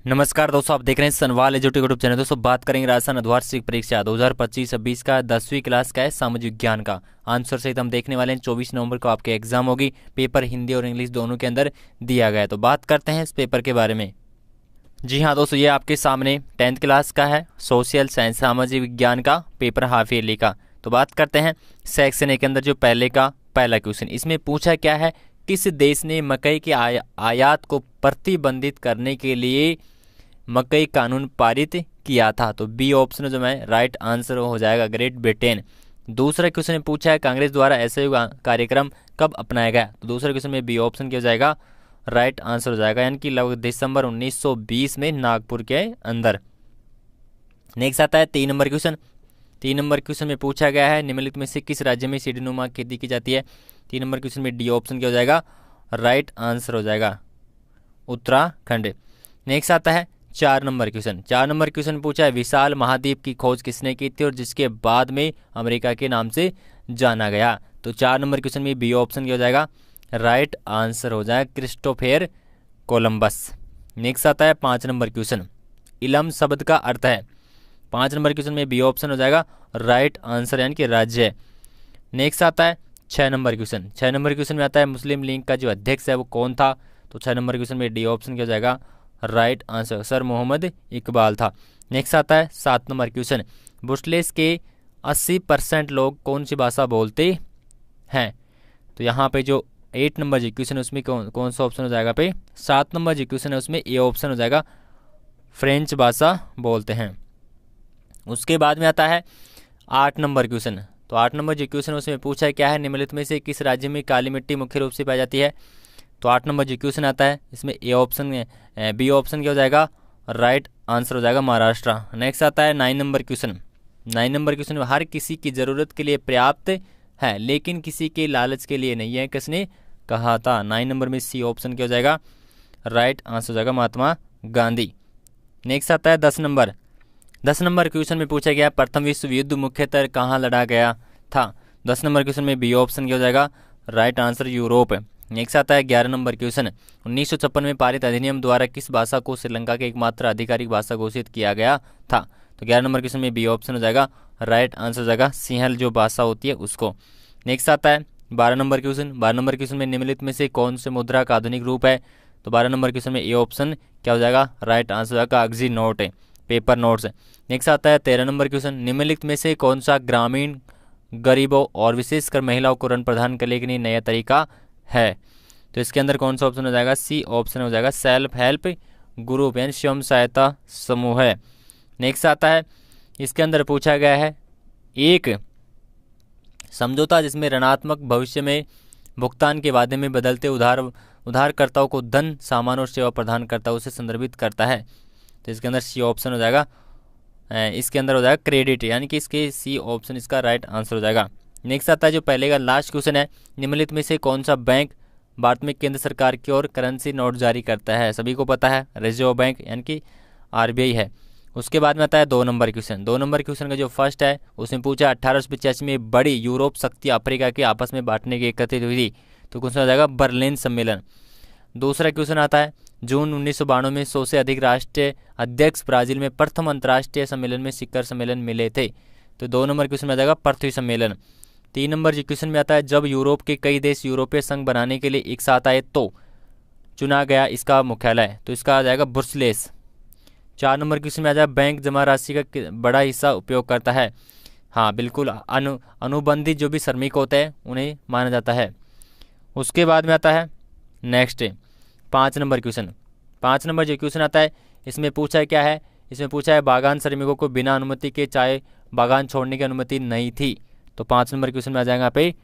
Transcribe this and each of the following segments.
नमस्कार दोस्तों, आप देख रहे हैं सनवाल एजुकेटिव यूट्यूब चैनल। दोस्तों बात करेंगे राजस्थान अर्धवार्षिक परीक्षा 2025-26 का 10वीं क्लास का है सामाजिक विज्ञान का आंसर सहित हम देखने वाले हैं। 24 नवंबर को आपके एग्जाम होगी। पेपर हिंदी और इंग्लिश दोनों के अंदर दिया गया है। तो बात करते हैं इस पेपर के बारे में। जी हाँ दोस्तों, ये आपके सामने 10th क्लास का है सोशल साइंस सामाजिक विज्ञान का पेपर हाफ ईयरली का। तो बात करते हैं सेक्शन ए के अंदर जो पहला क्वेश्चन इसमें पूछा क्या है, किस देश ने मकई के आयात को प्रतिबंधित करने के लिए मकई कानून पारित किया था। तो बी ऑप्शन जो है राइट आंसर हो जाएगा ग्रेट ब्रिटेन। दूसरा क्वेश्चन पूछा है कांग्रेस द्वारा ऐसे कार्यक्रम कब अपनाया गया। तो दूसरे क्वेश्चन में बी ऑप्शन क्या हो जाएगा राइट आंसर हो जाएगा, यानी कि लगभग दिसंबर 1920 में नागपुर के अंदर। नेक्स्ट आता है 3 नंबर क्वेश्चन। 3 नंबर क्वेश्चन में पूछा गया है निम्नलिखित में से किस राज्य में सीढ़ीनुमा खेती की जाती है। 3 नंबर क्वेश्चन में डी ऑप्शन क्या हो जाएगा राइट आंसर हो जाएगा उत्तराखंड। नेक्स्ट आता है 4 नंबर क्वेश्चन। 4 नंबर क्वेश्चन पूछा है विशाल महाद्वीप की खोज किसने की थी और जिसके बाद में अमेरिका के नाम से जाना गया। तो 4 नंबर क्वेश्चन में बी ऑप्शन क्या हो जाएगा राइट आंसर हो जाएगा क्रिस्टोफर कोलंबस। नेक्स्ट आता है 5 नंबर क्वेश्चन। इलम शब्द का अर्थ है। 5 नंबर क्वेश्चन में बी ऑप्शन हो जाएगा राइट आंसर यानी कि राज्य। नेक्स्ट आता है 6 नंबर क्वेश्चन। 6 नंबर क्वेश्चन में आता है मुस्लिम लीग का जो अध्यक्ष है वो कौन था। तो 6 नंबर क्वेश्चन में डी ऑप्शन क्या हो जाएगा right answer sir Mohammad Iqbal था। नेक्स्ट आता है 7 नंबर क्वेश्चन। बुशलेस के 80% लोग कौन सी भाषा बोलते हैं। तो यहाँ पे जो 8 नंबर जी क्वेश्चन है उसमें कौन सा ऑप्शन हो जाएगा पे 7 नंबर जी क्वेश्चन है उसमें ए ऑप्शन हो जाएगा फ्रेंच भाषा बोलते हैं। उसके बाद में आता है 8 नंबर क्वेश्चन। तो 8 नंबर जी क्वेश्चन उसमें पूछा है क्या है निम्नलिखित में से किस राज्य में काली मिट्टी मुख्य रूप से पाई जाती है। तो 8 नंबर जो क्वेश्चन आता है इसमें ए ऑप्शन बी ऑप्शन क्या हो जाएगा राइट आंसर हो जाएगा महाराष्ट्र। नेक्स्ट आता है 9 नंबर क्वेश्चन। 9 नंबर क्वेश्चन में हर किसी की ज़रूरत के लिए पर्याप्त है लेकिन किसी के लालच के लिए नहीं है, किसने कहा था। 9 नंबर में सी ऑप्शन क्या हो जाएगा राइट आंसर हो जाएगा महात्मा गांधी। नेक्स्ट आता है 10 नंबर। 10 नंबर क्वेश्चन में पूछा गया प्रथम विश्व युद्ध मुख्यतः कहाँ लड़ा गया था। 10 नंबर क्वेश्चन में बी ऑप्शन क्या हो जाएगा राइट आंसर यूरोप। नेक्स्ट आता है 11 नंबर क्वेश्चन। 1956 में पारित अधिनियम द्वारा किस भाषा को श्रीलंका की एकमात्र आधिकारिक भाषा घोषित किया गया था। तो 11 नंबर क्वेश्चन में बी ऑप्शन हो जाएगा राइट आंसर हो जाएगा सिंहल जो भाषा होती है उसको। नेक्स्ट आता है 12 नंबर क्वेश्चन। 12 नंबर क्वेश्चन में निम्नलिखित में से कौन से मुद्रा का आधुनिक रूप है। तो 12 नंबर क्वेश्चन में ए ऑप्शन क्या हो जाएगा राइट आंसर हो जाएगा कागजी नोट है पेपर नोट्स। नेक्स्ट आता है 13 नंबर क्वेश्चन। निम्नलिखित में से कौन सा ग्रामीण गरीबों और विशेषकर महिलाओं को ऋण प्रदान करने के लिए नया तरीका है। तो इसके अंदर कौन सा ऑप्शन हो जाएगा सी ऑप्शन हो जाएगा सेल्फ हेल्प ग्रुप यानी स्वयं सहायता समूह है। नेक्स्ट आता है इसके अंदर पूछा गया है एक समझौता जिसमें ऋणात्मक भविष्य में भुगतान के वादे में बदलते उधारकर्ताओं को धन सामान और सेवा प्रदान करता है उसे संदर्भित करता है। तो इसके अंदर सी ऑप्शन हो जाएगा इसके अंदर हो जाएगा क्रेडिट यानी कि इसके सी ऑप्शन इसका राइट आंसर हो जाएगा। नेक्स्ट आता है जो पहले का लास्ट क्वेश्चन है निम्नलिखित में से कौन सा बैंक भारत में केंद्र सरकार की ओर करेंसी नोट जारी करता है। सभी को पता है रिजर्व बैंक यानी कि आरबीआई है। उसके बाद में आता है 2 नंबर क्वेश्चन। 2 नंबर क्वेश्चन का जो फर्स्ट है उसमें पूछा 1885 में बड़ी यूरोप शक्ति अफ्रीका के आपस में बांटने की एकत्रित हुई थी। तो क्वेश्चन हो जाएगा बर्लिन सम्मेलन। दूसरा क्वेश्चन आता है जून 1992 में 100 से अधिक राष्ट्रीय अध्यक्ष ब्राजील में प्रथम अंतर्राष्ट्रीय सम्मेलन में शिखर सम्मेलन मिले थे। तो 2 नंबर क्वेश्चन में आ जाएगा पृथ्वी सम्मेलन। 3 नंबर क्वेश्चन में आता है जब यूरोप के कई देश यूरोपीय संघ बनाने के लिए एक साथ आए तो चुना गया इसका मुख्यालय। तो इसका आ जाएगा ब्रुसेल्स। 4 नंबर क्वेश्चन में आ जाएगा बैंक जमा राशि का बड़ा हिस्सा उपयोग करता है। हाँ बिल्कुल अनुबंधित जो भी श्रमिक होते हैं उन्हें माना जाता है। उसके बाद में आता है नेक्स्ट 5 नंबर क्वेश्चन। 5 नंबर जो क्वेश्चन आता है इसमें पूछा है क्या है, इसमें पूछा है बागान श्रमिकों को बिना अनुमति के चाहे बागान छोड़ने की अनुमति नहीं थी। तो 5 नंबर क्वेश्चन में आ जाएगा यहाँ पे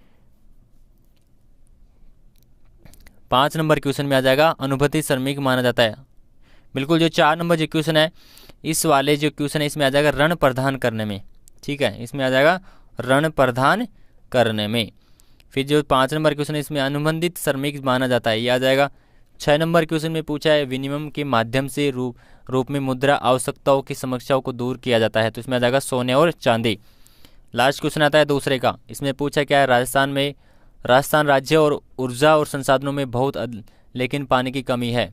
5 नंबर क्वेश्चन में आ जाएगा अनुभूति श्रमिक माना जाता है। बिल्कुल जो 4 नंबर जो क्वेश्चन है इस वाले जो क्वेश्चन है इसमें आ जाएगा ऋण प्रदान करने में। ठीक है, इसमें आ जाएगा ऋण प्रदान करने में। फिर जो 5 नंबर क्वेश्चन है इसमें अनुबंधित श्रमिक माना जाता है, ये आ जाएगा। 6 नंबर क्वेश्चन में पूछा है विनिमय के माध्यम से रूप में मुद्रा आवश्यकताओं की समस्याओं को दूर किया जाता है। तो इसमें आ जाएगा सोने और चांदी। लास्ट क्वेश्चन आता है दूसरे का। इसमें पूछा क्या है राजस्थान राज्य और ऊर्जा और संसाधनों में बहुत लेकिन पानी की कमी है।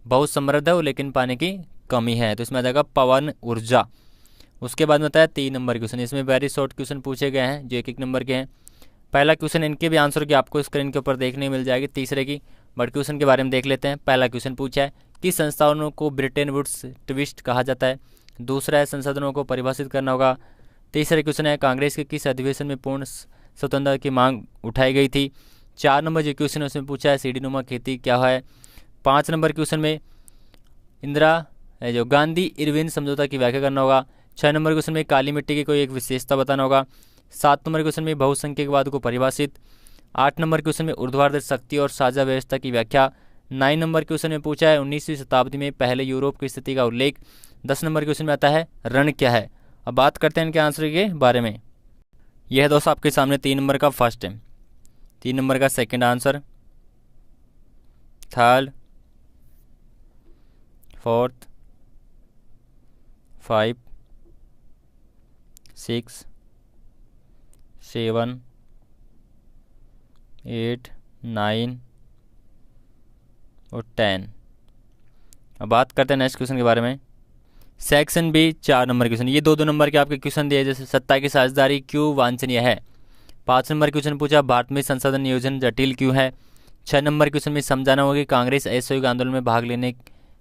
बहुत समृद्ध है वो, लेकिन पानी की कमी है, तो इसमें आ जाएगा पवन ऊर्जा। उसके बाद में आता है 3 नंबर क्वेश्चन। इसमें वेरी शॉर्ट क्वेश्चन पूछे गए हैं जो 1-1 नंबर के हैं। पहला क्वेश्चन, इनके भी आंसर की आपको स्क्रीन के ऊपर देखने मिल जाएगी तीसरे की, बट क्वेश्चन के बारे में देख लेते हैं। पहला क्वेश्चन पूछा है किस संस्थानों को ब्रिटेन वुड्स ट्विस्ट कहा जाता है। दूसरा है संसाधनों को परिभाषित करना होगा। तीसरा क्वेश्चन है कांग्रेस के किस अधिवेशन में पूर्ण स्वतंत्रता की मांग उठाई गई थी। 4 नंबर जो क्वेश्चन है उसमें पूछा है सीढ़ीनुमा खेती क्या है। 5 नंबर क्वेश्चन में जो गांधी इरविन समझौता की व्याख्या करना होगा। 6 नंबर क्वेश्चन में काली मिट्टी की कोई एक विशेषता बताना होगा। 7 नंबर क्वेश्चन में बहुसंख्यकवाद को परिभाषित। 8 नंबर क्वेश्चन में ऊर्ध्वाधर शक्ति और साझा व्यवस्था की व्याख्या। 9 नंबर क्वेश्चन में पूछा है 19वीं शताब्दी में पहले यूरोप की स्थिति का उल्लेख। 10 नंबर क्वेश्चन में आता है रण क्या है। अब बात करते हैं इनके आंसर के बारे में। यह दोस्तों आपके सामने 3 नंबर का फर्स्ट है, 3 नंबर का सेकंड आंसर, थर्ड, फोर्थ, 5, 6, 7, 8, 9 और 10। अब बात करते हैं नेक्स्ट क्वेश्चन के बारे में। सेक्शन बी 4 नंबर क्वेश्चन, ये 2-2 नंबर के आपके क्वेश्चन दिए, जैसे सत्ता की साझेदारी क्यों वांछनीय है। 5 नंबर क्वेश्चन पूछा भारत में संसाधन नियोजन जटिल क्यों है। 6 नंबर क्वेश्चन में समझाना होगा कि कांग्रेस असहयोग आंदोलन में भाग लेने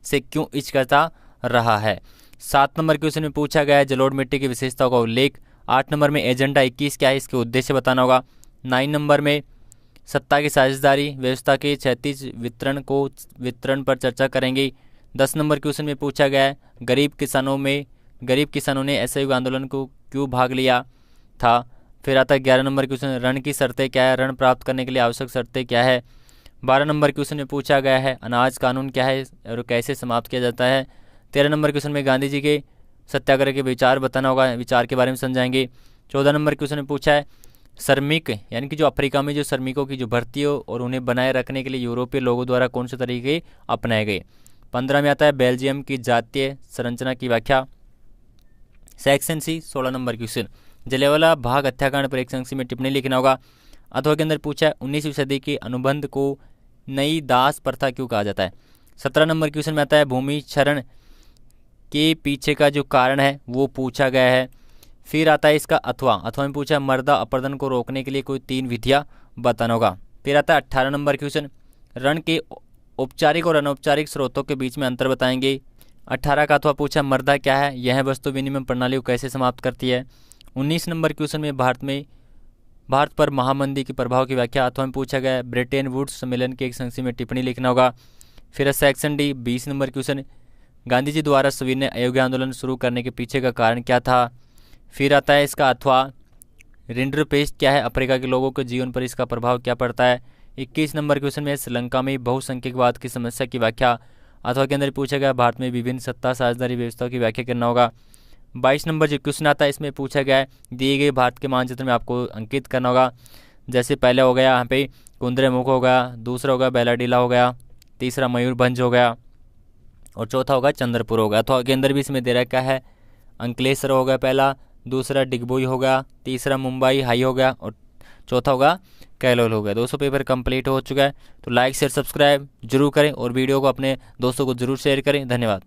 से क्यों हिचकिचाता रहा है। 7 नंबर क्वेश्चन में पूछा गया है जलोढ़ मिट्टी की विशेषताओं का उल्लेख। 8 नंबर में एजेंडा 21 क्या है, इसके उद्देश्य बताना होगा। 9 नंबर में सत्ता की साझेदारी व्यवस्था के क्षैतिज वितरण पर चर्चा करेंगे। 10 नंबर क्वेश्चन में पूछा गया है गरीब किसानों ने असहयोग आंदोलन को क्यों भाग लिया था। फिर आता है 11 नंबर क्वेश्चन ऋण की शर्तें क्या है, ऋण प्राप्त करने के लिए आवश्यक शर्तें क्या है। 12 नंबर क्वेश्चन में पूछा गया है अनाज कानून क्या है और कैसे समाप्त किया जाता है। 13 नंबर क्वेश्चन में गांधी जी के सत्याग्रह के विचार बताना होगा, विचार के बारे में समझाएंगे। 14 नंबर क्वेश्चन में पूछा है श्रमिक यानी कि जो अफ्रीका में जो श्रमिकों की जो भर्ती हो और उन्हें बनाए रखने के लिए यूरोपीय लोगों द्वारा कौन से तरीके अपनाए गए। 15 में आता है बेल्जियम की जातीय संरचना की व्याख्या। Section C 16 number question Jallianwala Bagh हत्याकांड पर एक संक्षिप्त में टिप्पणी लिखना होगा। अथवा के अंदर पूछा है 19वीं सदी के अनुबंध को नई दास प्रथा क्यों कहा जाता है। 17 नंबर क्वेश्चन में आता है भूमि क्षरण के पीछे का जो कारण है वो पूछा गया है। फिर आता है इसका अथवा में पूछा है मर्दा अपरदन को रोकने के लिए कोई 3 विधियाँ बताना होगा। फिर आता है 18 नंबर क्वेश्चन ऋण के औपचारिक और अनौपचारिक स्रोतों के बीच में अंतर बताएंगे। 18 का अथवा पूछा मर्दा क्या है, यह वस्तु विनिमय प्रणाली को कैसे समाप्त करती है। 19 नंबर क्वेश्चन में भारत पर महामंदी के प्रभाव की व्याख्या। अथवा में पूछा गया ब्रिटेन वुड्स सम्मेलन के एक संक्षिप्त में टिप्पणी लिखना होगा। फिर section D 20 number question Gandhi ji द्वारा सविनय अयोग्य आंदोलन शुरू करने के पीछे का कारण क्या था। फिर आता है इसका अथवा रिंडरपेस्ट क्या है, अफ्रीका के लोगों के जीवन पर इसका प्रभाव क्या पड़ता है। 21 नंबर क्वेश्चन में श्रीलंका में बहुसंख्यकवाद की समस्या की व्याख्या। अथवा के अंदर पूछा गया भारत में विभिन्न सत्ता साझेदारी व्यवस्थाओं की व्याख्या करना होगा। 22 नंबर जो क्वेश्चन आता है इसमें पूछा गया है दिए गए भारत के मानचित्र में आपको अंकित करना होगा। जैसे पहले हो गया यहाँ पे कुंद्रेमुख हो गया, दूसरा होगा बेलाडीला हो गया, तीसरा मयूरभंज हो गया और चौथा होगा चंद्रपुर हो गया। अथवा के अंदर भी इसमें दे रखा है अंकलेश्वर हो गया पहला, दूसरा डिगबोई हो गया, तीसरा मुंबई हाई हो गया और चौथा होगा कैलोल हो गया। 200 पेपर कंप्लीट हो चुका है। तो लाइक शेयर सब्सक्राइब जरूर करें और वीडियो को अपने दोस्तों को जरूर शेयर करें। धन्यवाद।